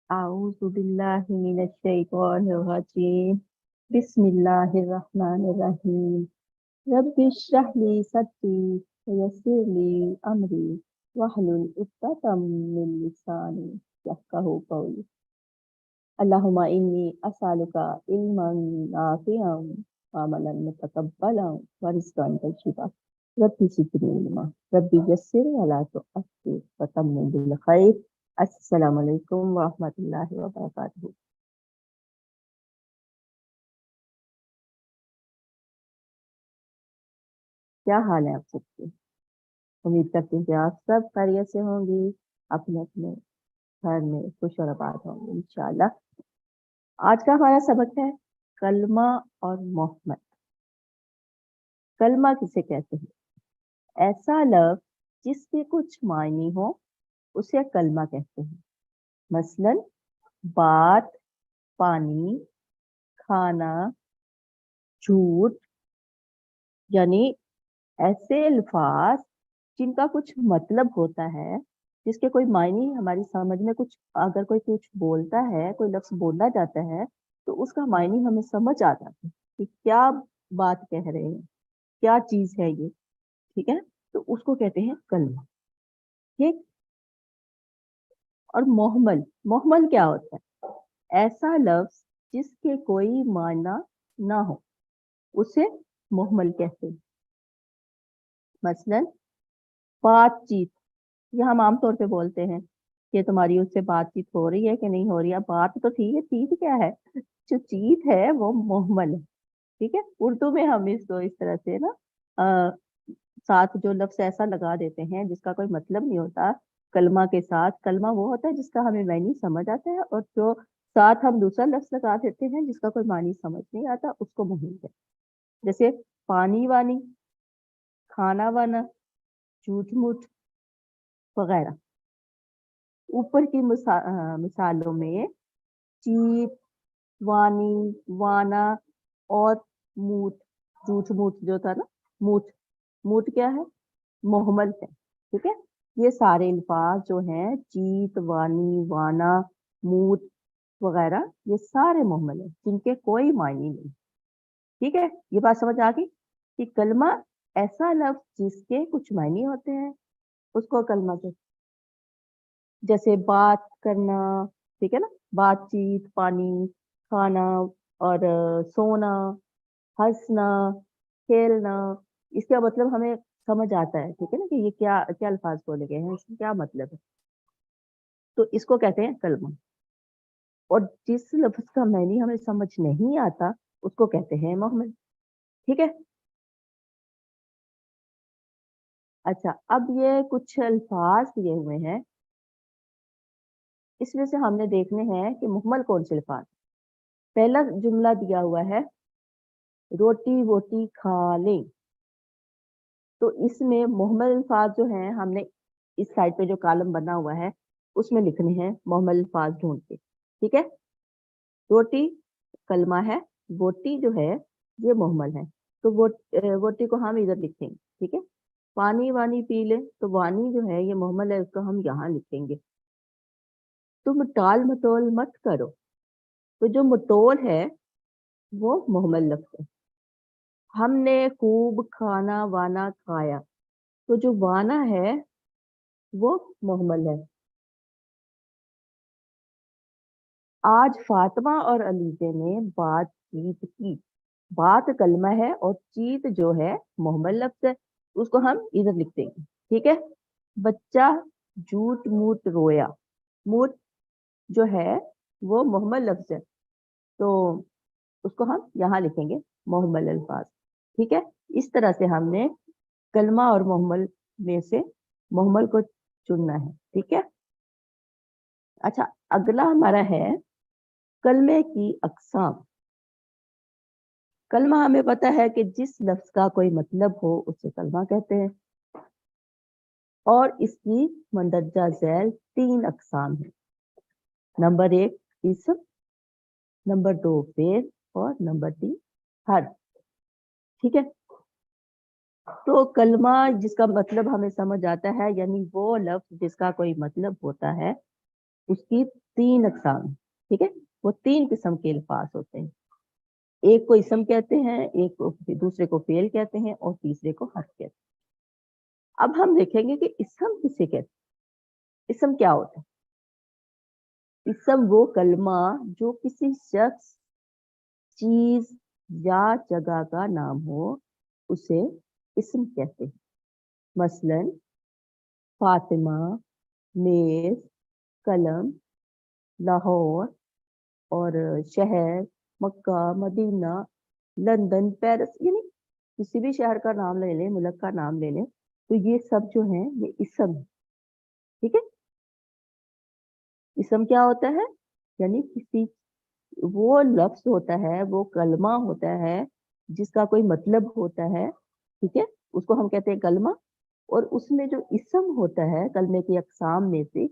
أعوذ بالله من الشيطان الرجيم. بسم الله الرحمن الرحيم. رب اشرح لي صدري ويسر لي أمري واحلل عقدة من لساني يفقهوا قولي. اللهم إني أسألك علما نافعا وعملا متقبلا ورزقا طيبا. رب زدني علما رب يسر ولا تعسر وتمم بالخير. السلام علیکم ورحمۃ اللہ وبرکاتہ. کیا حال ہے آپ سب کے؟ امید کرتی ہوں کہ آپ سب خیریت سے ہوں گی، اپنے اپنے گھر میں خوش اور آباد ہوں گے انشاءاللہ. آج کا ہمارا سبق ہے کلمہ اور محمد. کلمہ کسے کہتے ہیں؟ ایسا لفظ جس کے کچھ معنی ہو اسے کلمہ کہتے ہیں. مثلا بات، پانی، کھانا، جھوٹ، یعنی ایسے الفاظ جن کا کچھ مطلب ہوتا ہے، جس کے کوئی معنی ہماری سمجھ میں کچھ، اگر کوئی کچھ بولتا ہے، کوئی لفظ بولا جاتا ہے تو اس کا معنی ہمیں سمجھ آ جاتا ہے کہ کیا بات کہہ رہے ہیں، کیا چیز ہے یہ. ٹھیک ہے، تو اس کو کہتے ہیں کلمہ. ٹھیک. اور محمل، محمل کیا ہوتا ہے؟ ایسا لفظ جس کے کوئی معنی نہ ہو اسے محمل کہتے ہیں. مثلا بات چیت، یہ ہم عام طور پہ بولتے ہیں کہ تمہاری اس سے بات چیت ہو رہی ہے کہ نہیں ہو رہی ہے. بات تو ٹھیک ہے، چیت کیا ہے؟ جو چیت ہے وہ محمل ہے. ٹھیک ہے، اردو میں ہم اس کو اس طرح سے نا ساتھ جو لفظ ایسا لگا دیتے ہیں جس کا کوئی مطلب نہیں ہوتا کلمہ کے ساتھ. کلمہ وہ ہوتا ہے جس کا ہمیں معنی سمجھ آتا ہے، اور جو ساتھ ہم دوسرا لفظ لگا دیتے ہیں جس کا کوئی معنی سمجھ نہیں آتا اس کو محمل ہے. جیسے پانی وانی، کھانا وانا، جھوٹ موٹ وغیرہ. اوپر کی مثالوں میں چیت، وانی، وانا اور موت. جھوٹ موٹ جو تھا نا، موت، موت کیا ہے؟ محمل ہے. ٹھیک ہے، یہ سارے الفاظ جو ہیں چیت، وانی، وانا، موت وغیرہ، یہ سارے محمل ہیں جن کے کوئی معنی نہیں. ٹھیک ہے، یہ بات سمجھ آ گئی کہ کلمہ ایسا لفظ جس کے کچھ معنی ہوتے ہیں اس کو کلمہ کہتے ہیں. جیسے بات کرنا، ٹھیک ہے نا، بات چیت، پانی، کھانا اور سونا، ہنسنا، کھیلنا، اس کا مطلب ہمیں سمجھ آتا ہے. ٹھیک ہے نا کہ یہ کیا کیا الفاظ بولے گئے ہیں، اس کا کیا مطلب ہے، تو اس کو کہتے ہیں کلمہ. اور جس لفظ کا معنی ہمیں سمجھ نہیں آتا اس کو کہتے ہیں محمل. ٹھیک ہے. اچھا، اب یہ کچھ الفاظ دیے ہوئے ہیں، اس میں سے ہم نے دیکھنے ہیں کہ محمل کون سے الفاظ. پہلا جملہ دیا ہوا ہے روٹی ووٹی کھا لیں، تو اس میں محمل الفاظ جو ہیں ہم نے اس سائڈ پہ جو کالم بنا ہوا ہے اس میں لکھنے ہیں محمل الفاظ ڈھونڈ کے. ٹھیک ہے، روٹی کلمہ ہے، ووٹی جو ہے یہ محمل ہے، تو ووٹی کو ہم ادھر لکھیں گے. ٹھیک ہے، پانی وانی پی لیں، تو وانی جو ہے یہ محمل ہے، اس کو ہم یہاں لکھیں گے. تم ٹال مٹول مت کرو، تو جو مٹول ہے وہ محمل لفظ ہے. ہم نے خوب کھانا وانا کھایا، تو جو وانا ہے وہ محمل ہے. آج فاطمہ اور علیزے نے بات چیت کی، بات کلمہ ہے اور چیت جو ہے محمل لفظ ہے، اس کو ہم ادھر لکھ دیں گے. ٹھیک ہے، بچہ جھوٹ موٹ رویا، موٹ جو ہے وہ محمل لفظ ہے، تو اس کو ہم یہاں لکھیں گے محمل الفاظ. ٹھیک ہے، اس طرح سے ہم نے کلمہ اور محمل میں سے محمل کو چننا ہے. ٹھیک ہے. اچھا، اگلا ہمارا ہے کلمے کی اقسام. کلمہ ہمیں پتا ہے کہ جس لفظ کا کوئی مطلب ہو اسے کلمہ کہتے ہیں، اور اس کی مندرجہ ذیل 3 اقسام ہیں. نمبر 1 اسم، نمبر 2 فعل، اور نمبر 3 حرف. ٹھیک ہے، تو کلمہ جس کا مطلب ہمیں سمجھ آتا ہے، یعنی وہ لفظ جس کا کوئی مطلب ہوتا ہے उसकी 3 अक़साम, ठीक है, वो 3 किस्म के अल्फाज होते हैं। एक को इसम कहते हैं, एक को दूसरे को फेल कहते हैं और तीसरे को हर्फ कहते हैं। अब हम देखेंगे कि इसम किसे कहते हैं। इसम क्या होता है? इसम वो कलमा जो किसी शख्स, चीज या जगह का नाम हो, उसे इसम कहते हैं। मसलन फातिमा, मेज, कलम, लाहौर और शहर, मक्का, मदीना, लंदन, पेरिस, यानी किसी भी शहर का नाम ले लें, मुल्क का नाम ले लें, तो ये सब जो है ये इसम है। ठीक है, इसम क्या होता है? यानी किसी, वो लफ्ज होता है, वो कलमा होता है जिसका कोई मतलब होता है, ठीक है, उसको हम कहते हैं कलमा। और उसमें जो इसम होता है, कलमे की अकसाम में से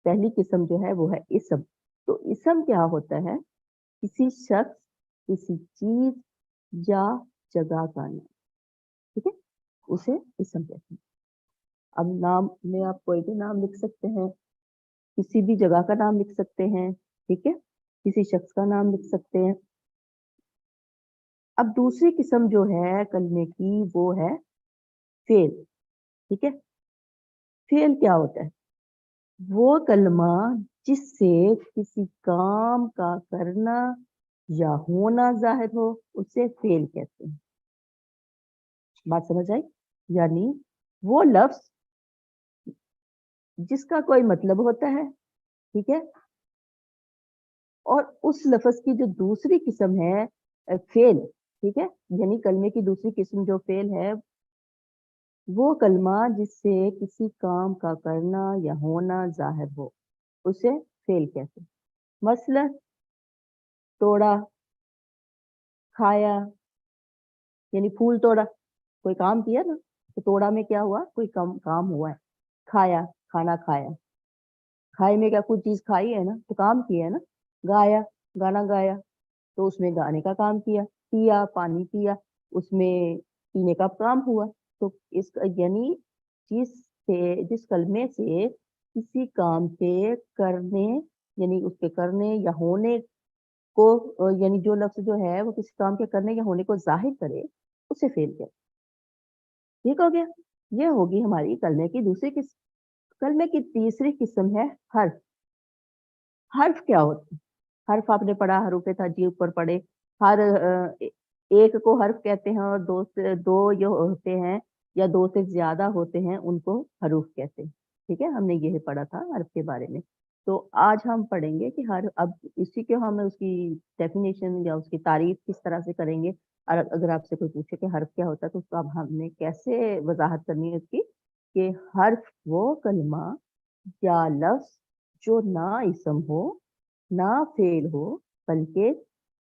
पहली किस्म जो है वो है इसम। तो इसम क्या होता है? किसी शख्स, किसी चीज या जगह का नाम, ठीक है, उसे इसम कहते हैं। अब नाम में आप कोई भी नाम लिख सकते हैं, किसी भी जगह का नाम लिख सकते हैं, ठीक है, किसी शख्स का नाम लिख सकते हैं। अब दूसरी किस्म जो है कलमे की वो है फेल, ठीक है। फेल क्या होता है? वो कलमा जिससे किसी काम का करना या होना जाहिर हो, उसे फेल कहते हैं। बात समझ आई? यानी वो लफ्ज जिसका कोई मतलब होता है, ठीक है, और उस लफ्ज की जो दूसरी किस्म है फेल, ठीक है, यानी कलमे की दूसरी किस्म जो फेल है, वो कलमा जिससे किसी काम का करना या होना जाहिर हो, उसे फेल कहते हैं। मसलन तोड़ा, खाया, यानी फूल तोड़ा, कोई काम किया ना, तो तोड़ा में क्या हुआ? कोई काम हुआ है। खाया, खाना खाया, खाए में क्या कुछ चीज खाई है ना, तो काम किया है ना। गाया, गाना गाया, तो उसमें गाने का काम किया। पिया, पानी पिया, उसमें पीने का काम हुआ। तो इस यानी जिस कलमे से किसी काम के करने, यानी उसके करने या होने को, यानी जो लफ्ज जो है वो किसी काम के करने या होने को जाहिर करे, उसे फेल कहते हैं। ठीक हो गया? ये होगी हमारी कलमे की दूसरी किस्म। कलमे की तीसरी किस्म है हर्फ। हर्फ क्या होता है? हर्फ आपने पढ़ा, हरूफ ताजी ऊपर पढ़े। हर एक को हर्फ कहते हैं और दो से दो जो होते हैं या दो से ज्यादा होते हैं उनको हरूफ कहते हैं। ठीक है, हमने यही पढ़ा था हर्फ के बारे में। तो आज हम पढ़ेंगे कि हर, अब इसी के हम उसकी डेफिनेशन या उसकी तारीफ किस तरह से करेंगे। और अगर आपसे कोई पूछे कि हर्फ क्या होता है, तो उसको अब हमने कैसे वजाहत करनी है उसकी, कि हर्फ वो कलमा या लफ्ज जो ना इसम हो ना फेल हो, बल्कि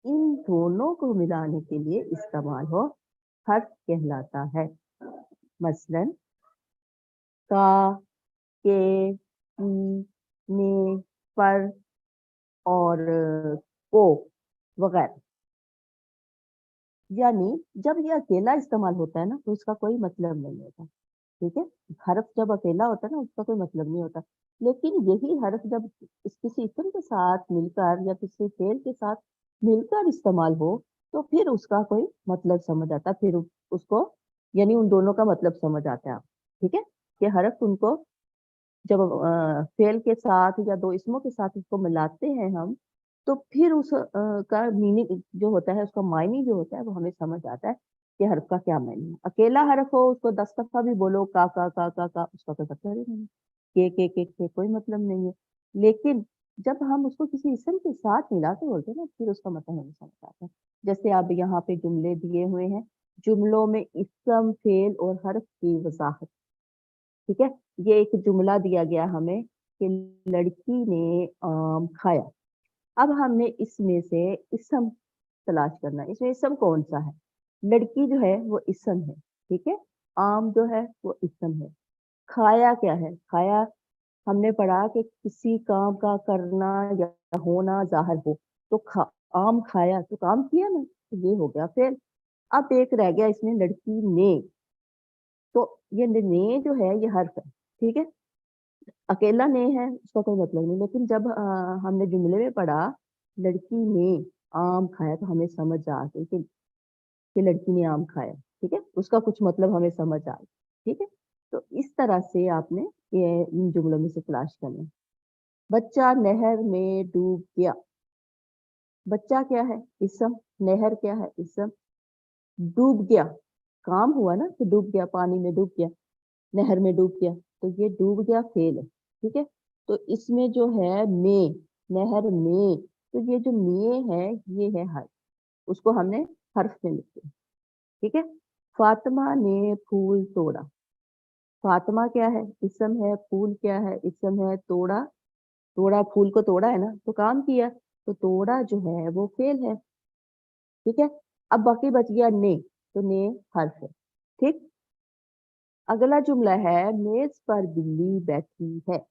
इन दोनों को मिलाने के लिए इस्तेमाल हो, हर्फ कहलाता है। मसलन का, के, की, ने, पर और को वगैरह। यानी जब ये अकेला इस्तेमाल होता है ना, तो इसका कोई मतलब नहीं होता। ठीक है, हर्फ जब अकेला होता है ना, उसका कोई मतलब नहीं होता। लेकिन यही हर्फ जब किसी इस्म के साथ मिलकर या किसी फेल के साथ मिलकर इस्तेमाल हो, तो फिर उसका कोई मतलब समझ आता है। फिर उसको, यानी उन दोनों का मतलब समझ आता है। ठीक है, कि हर्फ उनको जब फेल के साथ या दो इसमों के साथ उसको मिलाते हैं हम, तो फिर उस का मीनिंग जो होता है, उसका मायने जो होता है, वो हमें समझ आता है कि हर्फ का क्या मायने है। अकेला हर्फ हो, उसको 10 दफा भी बोलो का, उसका कोई मतलब ही नहीं है। के कोई मतलब नहीं है। लेकिन जब हम उसको किसी इसम के साथ मिला के बोलते हैं ना, फिर उसका मतलब हमें समझ आता है। जैसे अब यहाँ पे जुमले दिए हुए हैं, जुमलों में इसम, फेल और हर्फ की वजाहत। ठीक है, ये एक जुमला दिया गया हमें कि लड़की ने आम खाया। अब हमने इसमें से इसम तलाश करना है। इसमें इसम कौन सा है? लड़की जो है वो इसम है, ठीक है, आम जो है वो इसम है। खाया क्या है? खाया हमने पढ़ा कि किसी काम का करना या होना जाहिर हो, तो आम खाया तो काम किया ना, तो ये हो गया फिर। अब एक रह गया इसमें लड़की ने, तो ये ने जो है ये हर्फ है, ठीक है। अकेला ने है उसका कोई मतलब नहीं, लेकिन जब हमने जुमले में पढ़ा लड़की ने आम खाया तो हमें समझ आ गई कि लड़की ने आम खाया, ठीक है, उसका कुछ मतलब हमें समझ आ गया, ठीक है। तो इस तरह से आपने ये इन जुमलों में से तलाश करना है। बच्चा नहर में डूब गया, बच्चा क्या है, इसम, नहर क्या है, इसम, डूब गया, काम हुआ ना कि डूब गया, पानी में डूब गया, नहर में डूब गया, तो ये डूब गया फेल है, ठीक है। तो इसमें जो है में, नहर में, तो ये जो में है ये है हर्फ, उसको हमने हर्फ में लिख दिया, ठीक है। फातिमा ने फूल तोड़ा, फातिमा क्या है, इसम है, फूल क्या है, इसम है, तोड़ा, तोड़ा फूल को तोड़ा है ना, तो काम किया, तो तोड़ा जो है वो फेल है, ठीक है। अब बाकी बच गया ने, तो ने हर्फ है, ठीक। अगला जुमला है मेज पर बिल्ली बैठी है,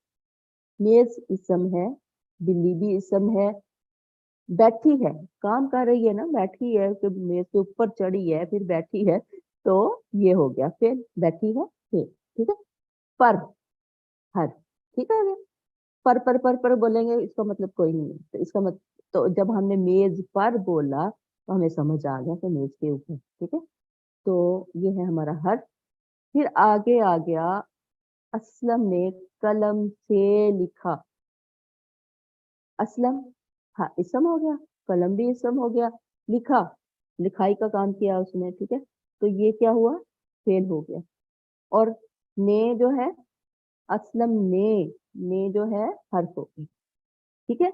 मेज इसम है, बिल्ली भी इसम है, बैठी है, काम कर रही है ना, बैठी है कि मेज के ऊपर चढ़ी है फिर बैठी है, तो ये हो गया फिर बैठी है फिर, ठीक है। पर, हर, ठीक है। पर बोलेंगे इसका मतलब कोई नहीं है, तो इसका मतलब, तो जब हमने मेज पर बोला तो हमें समझ आ गया कि मेज के ऊपर, ठीक है। तो ये है हमारा हर। फिर आगे आ गया असलम ने कलम से लिखा, असलम, हाँ इसम हो गया, कलम भी इसम हो गया, लिखा, लिखाई का काम किया उसने, ठीक है, तो ये क्या हुआ, फेल हो गया। और ने जो है, असलम ने जो है हर्फ हो गई, ठीक है,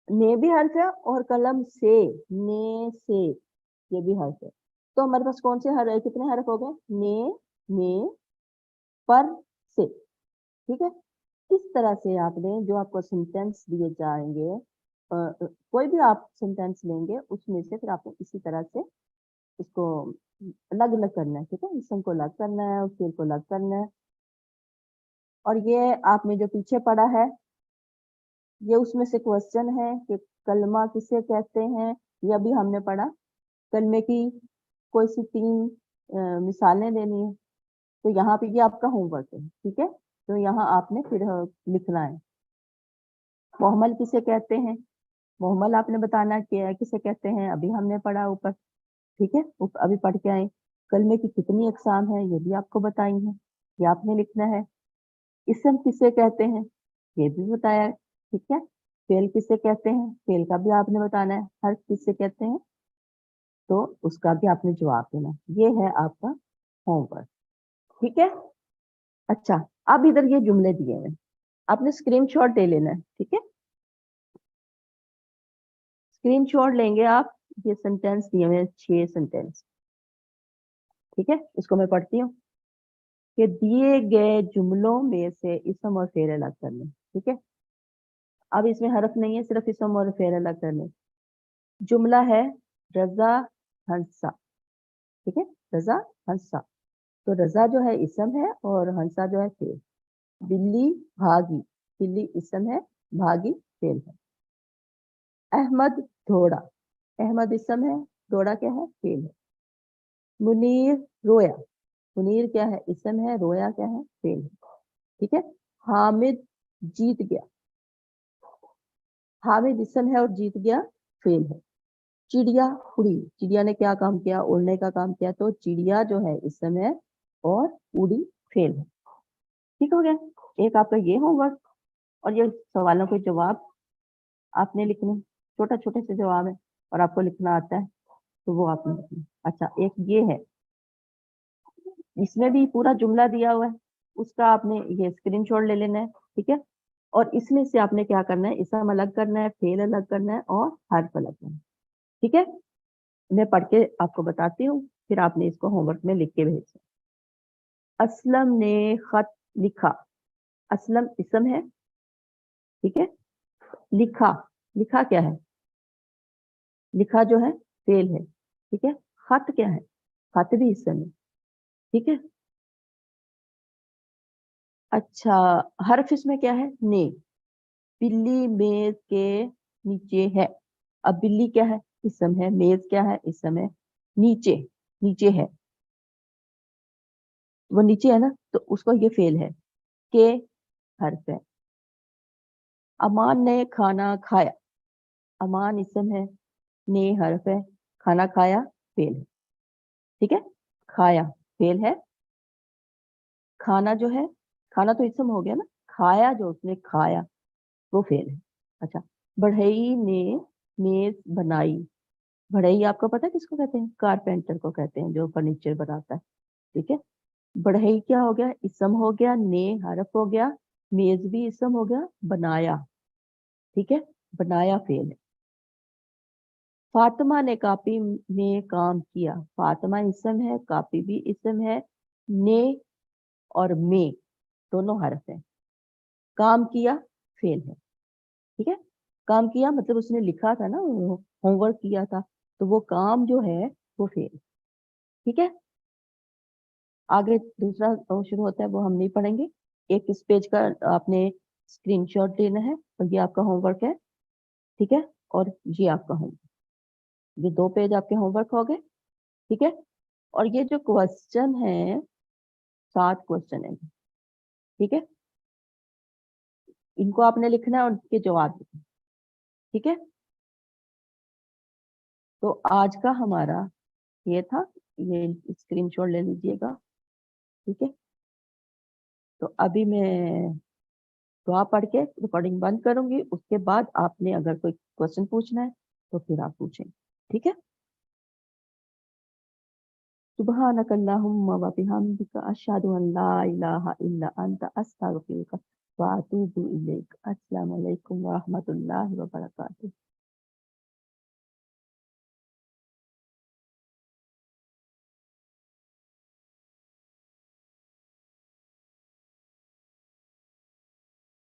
ने भी हर्फ है और कलम से, ने से, ये भी हर्फ है। तो हमारे पास कौन से हर कितने हर्फ हो गए, ने, पर, से, ठीक है। इस तरह से आपने जो आपको सेंटेंस दिए जाएंगे, कोई भी आप सेंटेंस लेंगे उसमें से फिर आपको इसी तरह से इसको अलग अलग करना है, ठीक है, इसम को अलग करना है और फिर को अलग करना है। और ये आपने जो पीछे पढ़ा है ये उसमें से क्वेश्चन है कि कलमा किसे कहते हैं, ये अभी हमने पढ़ा, कलमे की कोई सी तीन मिसालें देनी है, तो यहाँ पे ये आपका होमवर्क है, ठीक है। तो यहाँ आपने फिर लिखना है। मोहम्मल किसे कहते हैं, मोहम्मल आपने बताना कि किसे कहते हैं, अभी हमने पढ़ा ऊपर, ठीक है, अभी पढ़ के आए। कलमे की कितनी अकसाम है ये भी आपको बताई है, ये आपने लिखना है। इसम किसे कहते हैं ये भी बताया है, ठीक है। फेल किसे कहते हैं, फेल का भी आपने बताना है। हर्फ किसे कहते हैं, तो उसका भी आपने जवाब देना। ये है आपका होमवर्क, ठीक है। अच्छा, अब इधर ये जुमले दिए हैं, आपने स्क्रीनशॉट ले लेना है, ठीक है। स्क्रीनशॉट लेंगे आप, ये सेंटेंस दिए हुए 6 सेंटेंस, ठीक है। इसको मैं पढ़ती हूँ कि दिए गए जुमलों में से इसम और फेल अलग करने, ठीक है। अब इसमें हरफ नहीं है, सिर्फ इसम और फेल अलग करने। जुमला है रजा हंसा, ठीक है, रजा हंसा, तो रजा जो है इसम है और हंसा जो है फेल। बिल्ली भागी, बिल्ली इसम है, भागी फेल है। अहमद दौड़ा, अहमद इसम है, दौड़ा क्या है, फेल है। मुनीर रोया, मुनीर क्या है, इसम है, रोया क्या है, फेल है, ठीक है। हामिद जीत गया, हामिद इसम है और जीत गया फेल है। चिड़िया उड़ी, चिड़िया ने क्या काम किया, उड़ने का काम किया, तो चिड़िया जो है इसम है और उड़ी फेल है, ठीक हो गया। एक आपका ये होमवर्क, और ये सवालों के जवाब आपने लिखने, छोटा छोटे से जवाब है और आपको लिखना आता है, तो वो आपने लिखना। अच्छा, एक ये है, इसमें भी पूरा जुमला दिया हुआ है, उसका आपने ये स्क्रीनशॉट ले लेना है, ठीक है। और इसमें से आपने क्या करना है, इसम अलग करना है, फेल अलग करना है और हर्फ अलग करना है, ठीक है। मैं पढ़ के आपको बताती हूँ, फिर आपने इसको होमवर्क में लिख के भेजना। असलम ने खत लिखा, असलम इसम है, ठीक है। लिखा, लिखा क्या है, लिखा जो है फेल है, ठीक है। खत क्या है, खत भी इसम है, ठीक है। अच्छा, हर्फ इसमें क्या है, ने। बिल्ली मेज के नीचे है, अब बिल्ली क्या है, इसम है, मेज क्या है, इसम है, नीचे, नीचे है, वो नीचे है ना, तो उसको ये फेल है। के حرف ہے. امان نے کھانا کھایا. امان اسم ہے, نے حرف ہے, کھانا کھایا فعل ہے. ٹھیک ہے, کھایا فعل ہے, کھانا جو ہے, کھانا تو اسم ہو گیا نا, کھایا جو اس نے کھایا وہ فعل ہے. اچھا, بڑھئی نے میز بنائی. بڑھئی آپ کو پتا ہے کس کو کہتے ہیں؟ کارپینٹر کو کہتے ہیں جو فرنیچر بناتا ہے. ٹھیک ہے, بڑھئی کیا ہو گیا؟ اسم ہو گیا, نے حرف ہو گیا, میز بھی اسم ہو گیا, بنایا. ٹھیک ہے, بنایا فعل ہے. فاطمہ نے کاپی میں کام کیا. فاطمہ اسم ہے, کاپی بھی اسم ہے, نے اور میں دونوں حرف ہیں. کام کیا فعل ہے. ٹھیک ہے, کام کیا مطلب اس نے لکھا تھا نا, ہوم ورک کیا تھا, تو وہ کام جو ہے وہ فعل. ٹھیک ہے, آگے دوسرا شروع ہوتا ہے وہ ہم نہیں پڑھیں گے. ایک اس پیج کا آپ نے اسکرین شاٹ لینا ہے اور یہ آپ کا ہوم ورک ہے. ٹھیک ہے, اور یہ آپ کا ہوم ورک, یہ 2 پیج آپ کے ہوم ورک ہو گئے. ٹھیک ہے, اور یہ جو کوشچن ہے 7 کوشچن ہیں. ٹھیک ہے, ان کو آپ نے لکھنا ہے اور ان کے جواب لکھنا. ٹھیک ہے, تو آج کا ہمارا یہ تھا, یہ اسکرین شاٹ لے لیجیے گا. ٹھیک ہے, تو ابھی میں دعا پڑھ کے ریکارڈنگ بند کروں گی, اس کے بعد آپ نے اگر کوئی کوشچن پوچھنا ہے تو پھر آپ پوچھیں. ٹھیک ہے, سبحانک اللہم و بحمدک اشہد ان لا الہ الا انت استغفرک و اتوب الیک. السلام علیکم و رحمۃ اللہ وبرکاتہ.